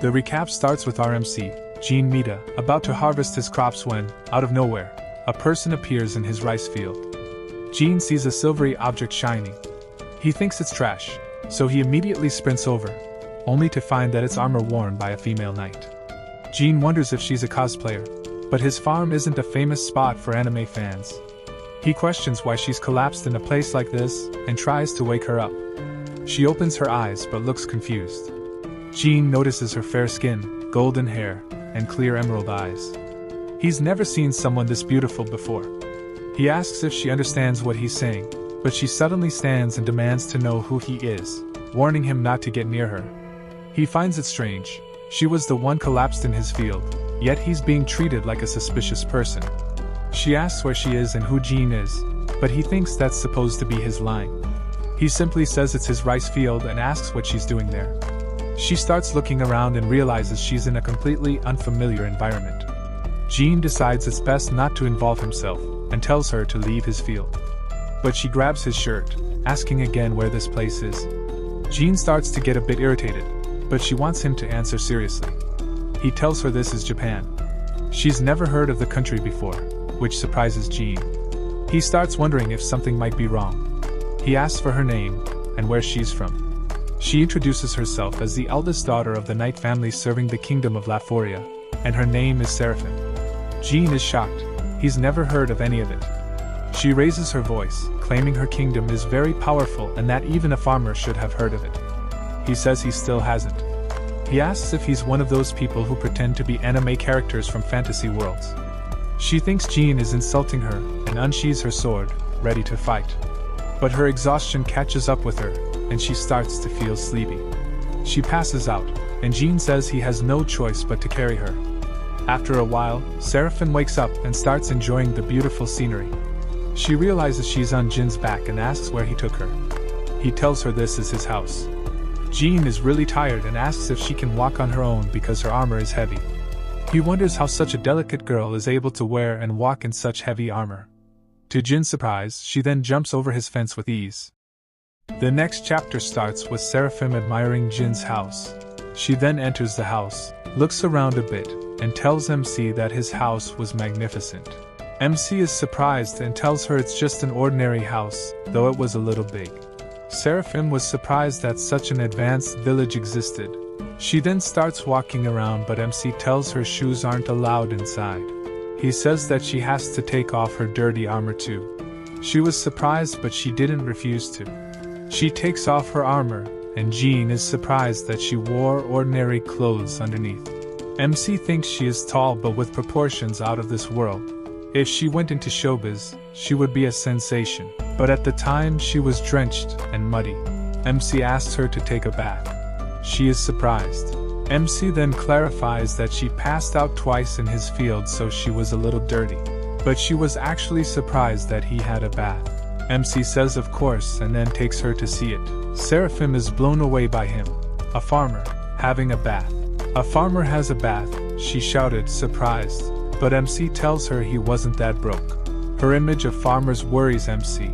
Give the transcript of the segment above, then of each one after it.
The recap starts with RMC, Jin Mita, about to harvest his crops when, out of nowhere, a person appears in his rice field. Jin sees a silvery object shining. He thinks it's trash, so he immediately sprints over, only to find that it's armor worn by a female knight. Jin wonders if she's a cosplayer, but his farm isn't a famous spot for anime fans. He questions why she's collapsed in a place like this and tries to wake her up. She opens her eyes but looks confused. Jin notices her fair skin, golden hair, and clear emerald eyes. He's never seen someone this beautiful before. He asks if she understands what he's saying, but she suddenly stands and demands to know who he is, warning him not to get near her. He finds it strange. She was the one collapsed in his field, yet he's being treated like a suspicious person. She asks where she is and who Jin is, but he thinks that's supposed to be his line. He simply says it's his rice field and asks what she's doing there. She starts looking around and realizes she's in a completely unfamiliar environment. Jin decides it's best not to involve himself, and tells her to leave his field. But she grabs his shirt, asking again where this place is. Jin starts to get a bit irritated, but she wants him to answer seriously. He tells her this is Japan. She's never heard of the country before, which surprises Jin. He starts wondering if something might be wrong. He asks for her name, and where she's from. She introduces herself as the eldest daughter of the knight family serving the kingdom of Laforia, and her name is Seraphim. Jin is shocked. He's never heard of any of it. She raises her voice, claiming her kingdom is very powerful and that even a farmer should have heard of it. He says he still hasn't. He asks if he's one of those people who pretend to be anime characters from fantasy worlds. She thinks Jin is insulting her and unsheathes her sword, ready to fight. But her exhaustion catches up with her, and she starts to feel sleepy. She passes out, and Jin says he has no choice but to carry her. After a while, Seraphim wakes up and starts enjoying the beautiful scenery. She realizes she's on Jin's back and asks where he took her. He tells her this is his house. Jin is really tired and asks if she can walk on her own because her armor is heavy. He wonders how such a delicate girl is able to wear and walk in such heavy armor. To Jin's surprise, she then jumps over his fence with ease. The next chapter starts with Seraphim admiring Jin's house. She then enters the house, looks around a bit, and tells MC that his house was magnificent. MC is surprised and tells her it's just an ordinary house, though it was a little big. Seraphim was surprised that such an advanced village existed. She then starts walking around, but MC tells her shoes aren't allowed inside. He says that she has to take off her dirty armor too. She was surprised, but she didn't refuse to. She takes off her armor, and Jin is surprised that she wore ordinary clothes underneath. MC thinks she is tall but with proportions out of this world. If she went into showbiz, she would be a sensation, but at the time she was drenched and muddy. MC asks her to take a bath. She is surprised. MC then clarifies that she passed out twice in his field, so she was a little dirty. But she was actually surprised that he had a bath. MC says of course and then takes her to see it. Seraphim is blown away by him. A farmer, having a bath. A farmer has a bath, she shouted, surprised. But MC tells her he wasn't that broke. Her image of farmers worries MC.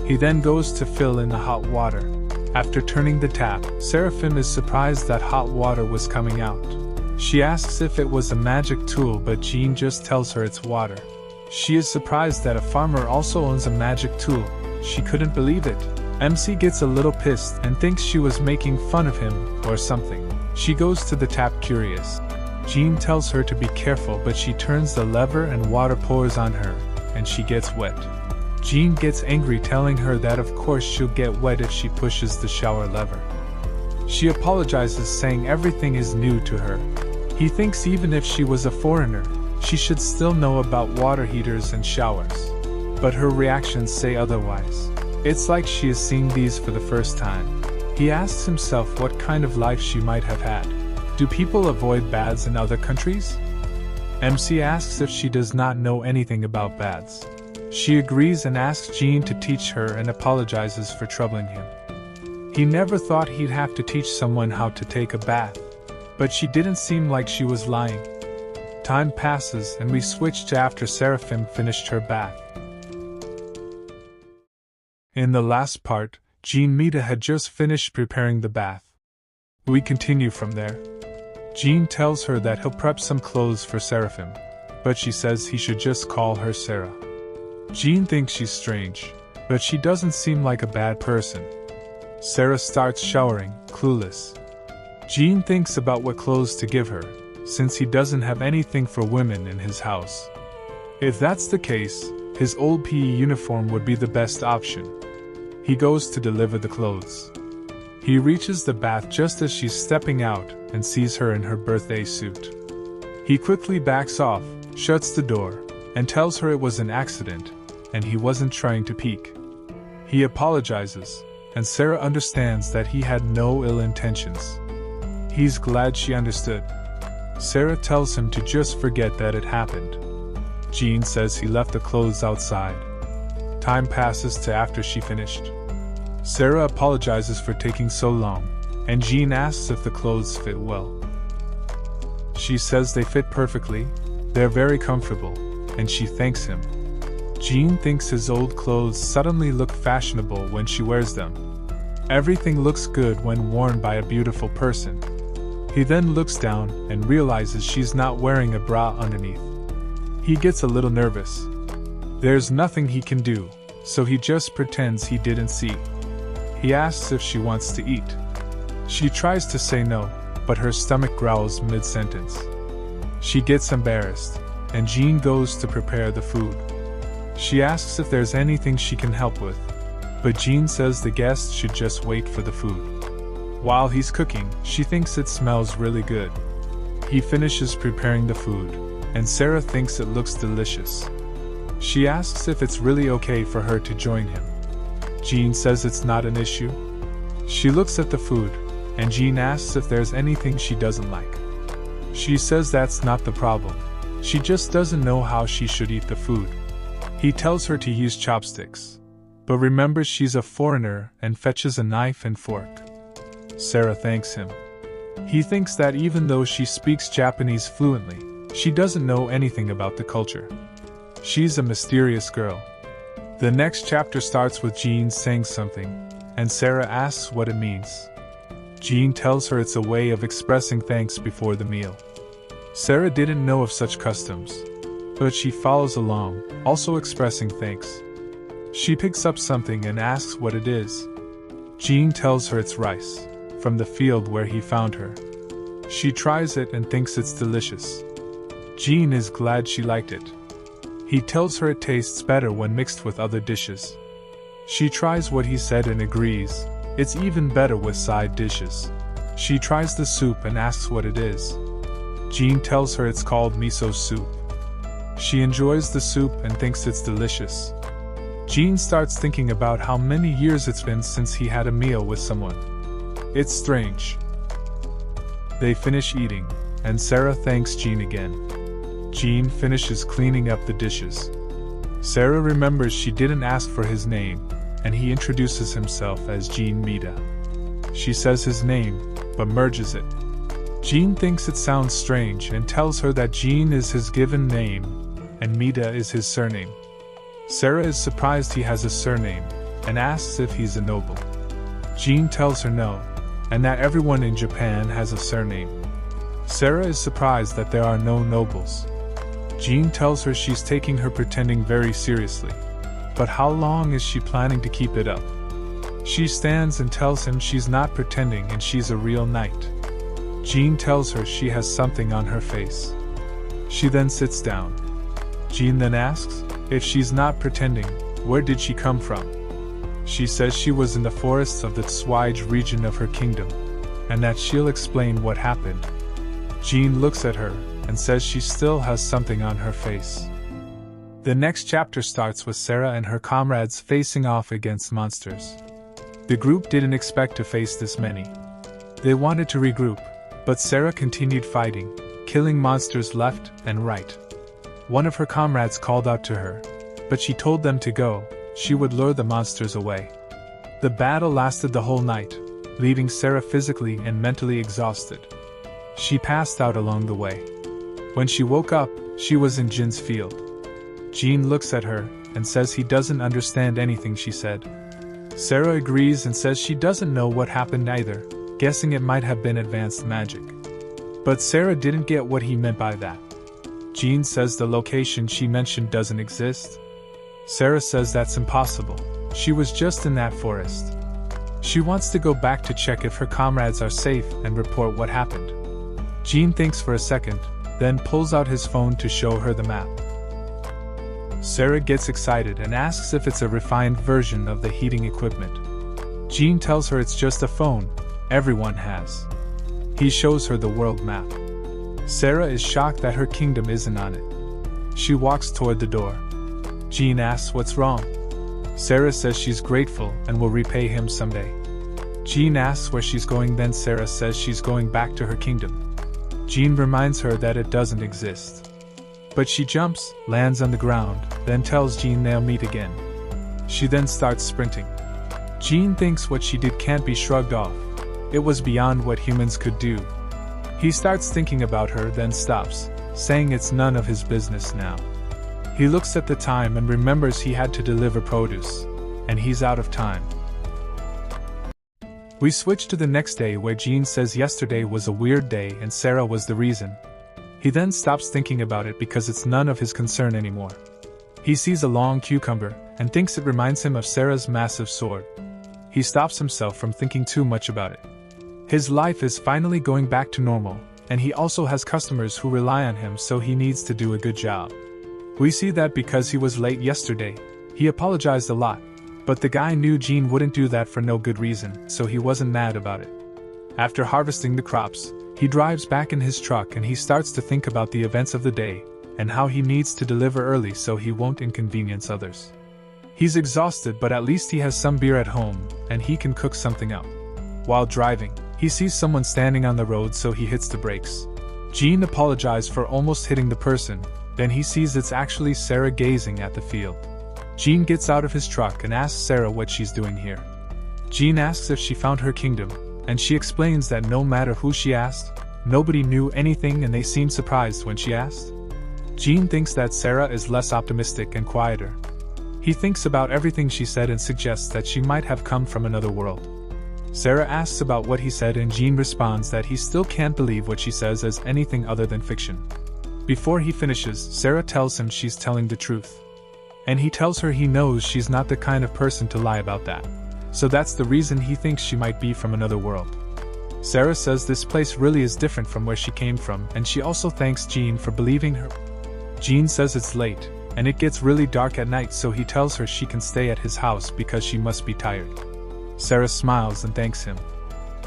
He then goes to fill in the hot water. After turning the tap, Seraphim is surprised that hot water was coming out. She asks if it was a magic tool, but Jin just tells her it's water. She is surprised that a farmer also owns a magic tool. She couldn't believe it. MC gets a little pissed and thinks she was making fun of him or something. She goes to the tap curious. Jin tells her to be careful, but she turns the lever and water pours on her, and she gets wet. Jin gets angry, telling her that of course she'll get wet if she pushes the shower lever. She apologizes, saying everything is new to her. He thinks even if she was a foreigner, she should still know about water heaters and showers. But her reactions say otherwise. It's like she is seeing these for the first time. He asks himself what kind of life she might have had. Do people avoid baths in other countries? MC asks if she does not know anything about baths. She agrees and asks Jin to teach her and apologizes for troubling him. He never thought he'd have to teach someone how to take a bath. But she didn't seem like she was lying. Time passes and we switch to after Seraphim finished her bath. In the last part, Jin Mita had just finished preparing the bath. We continue from there. Jin tells her that he'll prep some clothes for Seraphim, but she says he should just call her Sarah. Jin thinks she's strange, but she doesn't seem like a bad person. Sarah starts showering, clueless. Jin thinks about what clothes to give her, since he doesn't have anything for women in his house. If that's the case, his old PE uniform would be the best option. He goes to deliver the clothes. He reaches the bath just as she's stepping out and sees her in her birthday suit. He quickly backs off, shuts the door, and tells her it was an accident, and he wasn't trying to peek. He apologizes, and Sarah understands that he had no ill intentions. He's glad she understood. Sarah tells him to just forget that it happened. Jin says he left the clothes outside. Time passes to after she finished. Sarah apologizes for taking so long, and Jin asks if the clothes fit well. She says they fit perfectly, they're very comfortable, and she thanks him. Jin thinks his old clothes suddenly look fashionable when she wears them. Everything looks good when worn by a beautiful person. He then looks down and realizes she's not wearing a bra underneath. He gets a little nervous. There's nothing he can do, so he just pretends he didn't see. He asks if she wants to eat. She tries to say no, but her stomach growls mid-sentence. She gets embarrassed, and Jin goes to prepare the food. She asks if there's anything she can help with, but Jin says the guests should just wait for the food. While he's cooking, she thinks it smells really good. He finishes preparing the food, and Sarah thinks it looks delicious. She asks if it's really okay for her to join him. Jin says it's not an issue. She looks at the food, and Jin asks if there's anything she doesn't like. She says that's not the problem. She just doesn't know how she should eat the food. He tells her to use chopsticks, but remembers she's a foreigner and fetches a knife and fork. Sarah thanks him. He thinks that even though she speaks Japanese fluently, she doesn't know anything about the culture. She's a mysterious girl. The next chapter starts with Jin saying something, and Sarah asks what it means. Jin tells her it's a way of expressing thanks before the meal. Sarah didn't know of such customs, but she follows along, also expressing thanks. She picks up something and asks what it is. Jin tells her it's rice, from the field where he found her. She tries it and thinks it's delicious. Jin is glad she liked it. He tells her it tastes better when mixed with other dishes. She tries what he said and agrees, it's even better with side dishes. She tries the soup and asks what it is. Jin tells her it's called miso soup. She enjoys the soup and thinks it's delicious. Jin starts thinking about how many years it's been since he had a meal with someone. It's strange. They finish eating, and Sarah thanks Jin again. Jin finishes cleaning up the dishes. Sarah remembers she didn't ask for his name, and he introduces himself as Jin Mita. She says his name, but merges it. Jin thinks it sounds strange and tells her that Jin is his given name, and Mita is his surname. Sarah is surprised he has a surname, and asks if he's a noble. Jin tells her no, and that everyone in Japan has a surname. Sarah is surprised that there are no nobles. Jin tells her she's taking her pretending very seriously, but how long is she planning to keep it up? She stands and tells him she's not pretending and she's a real knight. Jin tells her she has something on her face. She then sits down. Jin then asks, if she's not pretending, where did she come from? She says she was in the forests of the Tswaij region of her kingdom, and that she'll explain what happened. Jin looks at her, and says she still has something on her face. The next chapter starts with Sarah and her comrades facing off against monsters. The group didn't expect to face this many. They wanted to regroup, but Sarah continued fighting, killing monsters left and right. One of her comrades called out to her, but she told them to go, she would lure the monsters away. The battle lasted the whole night, leaving Sarah physically and mentally exhausted. She passed out along the way. When she woke up, she was in Jin's field. Jin looks at her and says he doesn't understand anything she said. Sarah agrees and says she doesn't know what happened either, guessing it might have been advanced magic. But Sarah didn't get what he meant by that. Jin says the location she mentioned doesn't exist. Sarah says that's impossible. She was just in that forest. She wants to go back to check if her comrades are safe and report what happened. Jin thinks for a second, then pulls out his phone to show her the map. Sarah gets excited and asks if it's a refined version of the heating equipment. Jin tells her it's just a phone, everyone has. He shows her the world map. Sarah is shocked that her kingdom isn't on it. She walks toward the door. Jin asks what's wrong. Sarah says she's grateful and will repay him someday. Jin asks where she's going, then Sarah says she's going back to her kingdom. Jin reminds her that it doesn't exist. But she jumps, lands on the ground, then tells Jin they'll meet again. She then starts sprinting. Jin thinks what she did can't be shrugged off. It was beyond what humans could do. He starts thinking about her, then stops, saying it's none of his business now. He looks at the time and remembers he had to deliver produce, and he's out of time. We switch to the next day where Jin says yesterday was a weird day and Sarah was the reason. He then stops thinking about it because it's none of his concern anymore. He sees a long cucumber and thinks it reminds him of Sarah's massive sword. He stops himself from thinking too much about it. His life is finally going back to normal, and he also has customers who rely on him, so he needs to do a good job. We see that because he was late yesterday, he apologized a lot, but the guy knew Jin wouldn't do that for no good reason, so he wasn't mad about it. After harvesting the crops, he drives back in his truck and he starts to think about the events of the day, and how he needs to deliver early so he won't inconvenience others. He's exhausted, but at least he has some beer at home, and he can cook something up. While driving, he sees someone standing on the road, so he hits the brakes. Jin apologizes for almost hitting the person, then he sees it's actually Sarah gazing at the field. Jin gets out of his truck and asks Sarah what she's doing here. Jin asks if she found her kingdom, and she explains that no matter who she asked, nobody knew anything and they seemed surprised when she asked. Jin thinks that Sarah is less optimistic and quieter. He thinks about everything she said and suggests that she might have come from another world. Sarah asks about what he said and Jin responds that he still can't believe what she says as anything other than fiction. Before he finishes, Sarah tells him she's telling the truth. And he tells her he knows she's not the kind of person to lie about that. So that's the reason he thinks she might be from another world. Sarah says this place really is different from where she came from, and she also thanks Jin for believing her. Jin says it's late, and it gets really dark at night, so he tells her she can stay at his house because she must be tired. Sarah smiles and thanks him.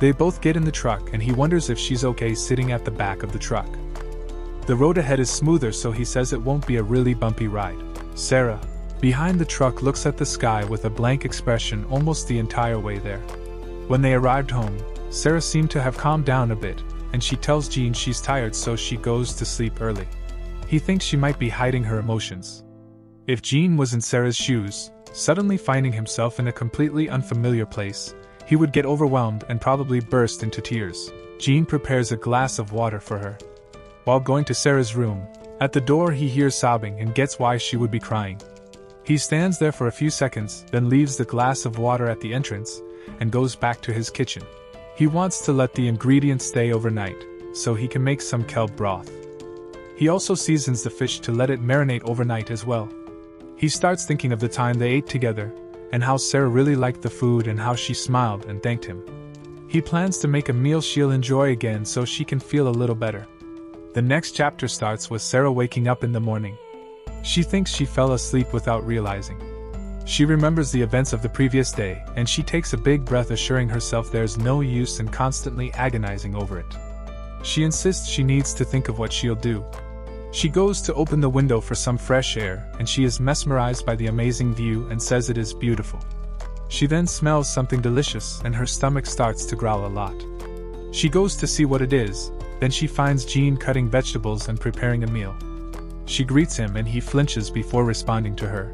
They both get in the truck and he wonders if she's okay sitting at the back of the truck. The road ahead is smoother, so he says it won't be a really bumpy ride. Sarah, behind the truck, looks at the sky with a blank expression almost the entire way there. When they arrived home, Sarah seemed to have calmed down a bit, and she tells Jin she's tired, so she goes to sleep early. He thinks she might be hiding her emotions. If Jin was in Sarah's shoes, suddenly finding himself in a completely unfamiliar place, he would get overwhelmed and probably burst into tears. Jin prepares a glass of water for her. While going to Sarah's room, at the door he hears sobbing and gets why she would be crying. He stands there for a few seconds, then leaves the glass of water at the entrance, and goes back to his kitchen. He wants to let the ingredients stay overnight, so he can make some kelp broth. He also seasons the fish to let it marinate overnight as well. He starts thinking of the time they ate together, and how Sarah really liked the food and how she smiled and thanked him. He plans to make a meal she'll enjoy again so she can feel a little better. The next chapter starts with Sarah waking up in the morning. She thinks she fell asleep without realizing. She remembers the events of the previous day, and she takes a big breath, assuring herself there's no use in constantly agonizing over it. She insists she needs to think of what she'll do. She goes to open the window for some fresh air, and she is mesmerized by the amazing view and says it is beautiful. She then smells something delicious and her stomach starts to growl a lot. She goes to see what it is, then she finds Jin cutting vegetables and preparing a meal. She greets him and he flinches before responding to her.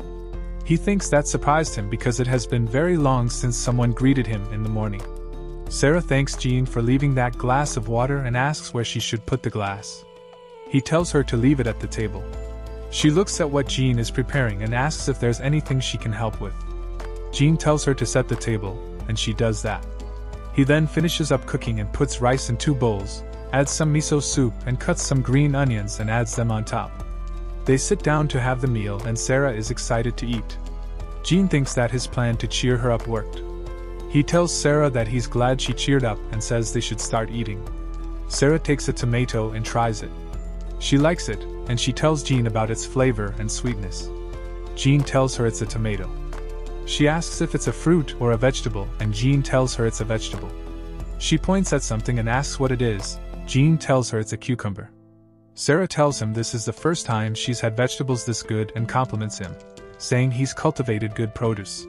He thinks that surprised him because it has been very long since someone greeted him in the morning. Sarah thanks Jin for leaving that glass of water and asks where she should put the glass. He tells her to leave it at the table. She looks at what Jin is preparing and asks if there's anything she can help with. Jin tells her to set the table, and she does that. He then finishes up cooking and puts rice in 2 bowls, adds some miso soup and cuts some green onions and adds them on top. They sit down to have the meal and Sarah is excited to eat. Jin thinks that his plan to cheer her up worked. He tells Sarah that he's glad she cheered up and says they should start eating. Sarah takes a tomato and tries it. She likes it, and she tells Jin about its flavor and sweetness. Jin tells her it's a tomato. She asks if it's a fruit or a vegetable, and Jin tells her it's a vegetable. She points at something and asks what it is. Jin tells her it's a cucumber. Sarah tells him this is the first time she's had vegetables this good and compliments him, saying he's cultivated good produce.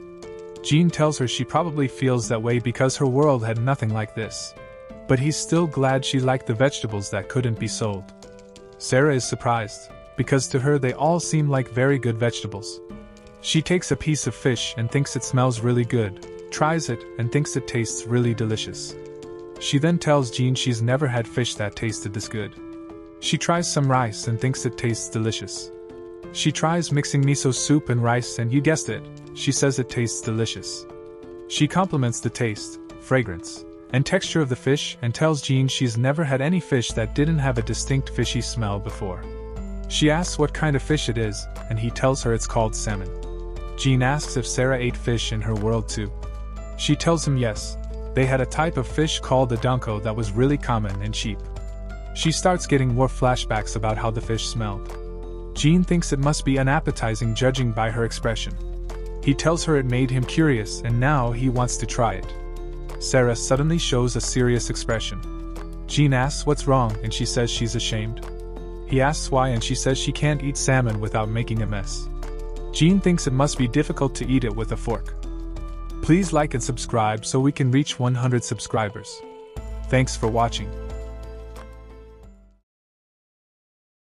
Jin tells her she probably feels that way because her world had nothing like this. But he's still glad she liked the vegetables that couldn't be sold. Sarah is surprised, because to her they all seem like very good vegetables. She takes a piece of fish and thinks it smells really good, tries it and thinks it tastes really delicious. She then tells Jin she's never had fish that tasted this good. She tries some rice and thinks it tastes delicious. She tries mixing miso soup and rice and you guessed it, she says it tastes delicious. She compliments the taste, fragrance, and texture of the fish and tells Jin she's never had any fish that didn't have a distinct fishy smell before. She asks what kind of fish it is, and he tells her it's called salmon. Jin asks if Sarah ate fish in her world too. She tells him yes, they had a type of fish called the donko that was really common and cheap. She starts getting more flashbacks about how the fish smelled. Jin thinks it must be unappetizing judging by her expression. He tells her it made him curious and now he wants to try it. Sarah suddenly shows a serious expression. Jin asks what's wrong and she says she's ashamed. He asks why and she says she can't eat salmon without making a mess. Jin thinks it must be difficult to eat it with a fork. Please like and subscribe so we can reach 100 subscribers. Thanks for watching.